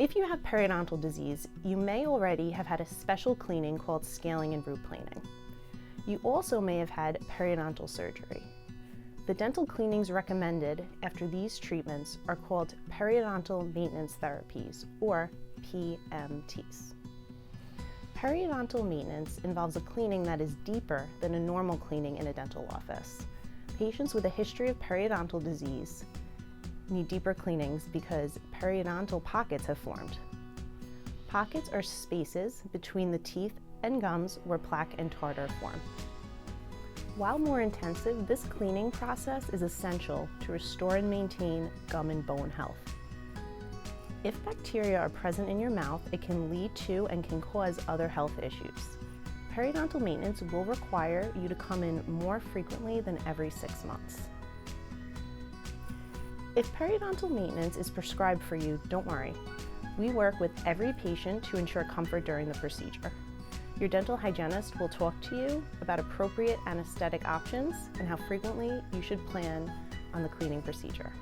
If you have periodontal disease, you may already have had a special cleaning called scaling and root planing. You also may have had periodontal surgery. The dental cleanings recommended after these treatments are called periodontal maintenance therapies, or PMTs. Periodontal maintenance involves a cleaning that is deeper than a normal cleaning in a dental office. Patients with a history of periodontal disease need deeper cleanings because periodontal pockets have formed. Pockets are spaces between the teeth and gums where plaque and tartar form. While more intensive, this cleaning process is essential to restore and maintain gum and bone health. If bacteria are present in your mouth, it can lead to and can cause other health issues. Periodontal maintenance will require you to come in more frequently than every 6 months. If periodontal maintenance is prescribed for you, don't worry. We work with every patient to ensure comfort during the procedure. Your dental hygienist will talk to you about appropriate anesthetic options and how frequently you should plan on the cleaning procedure.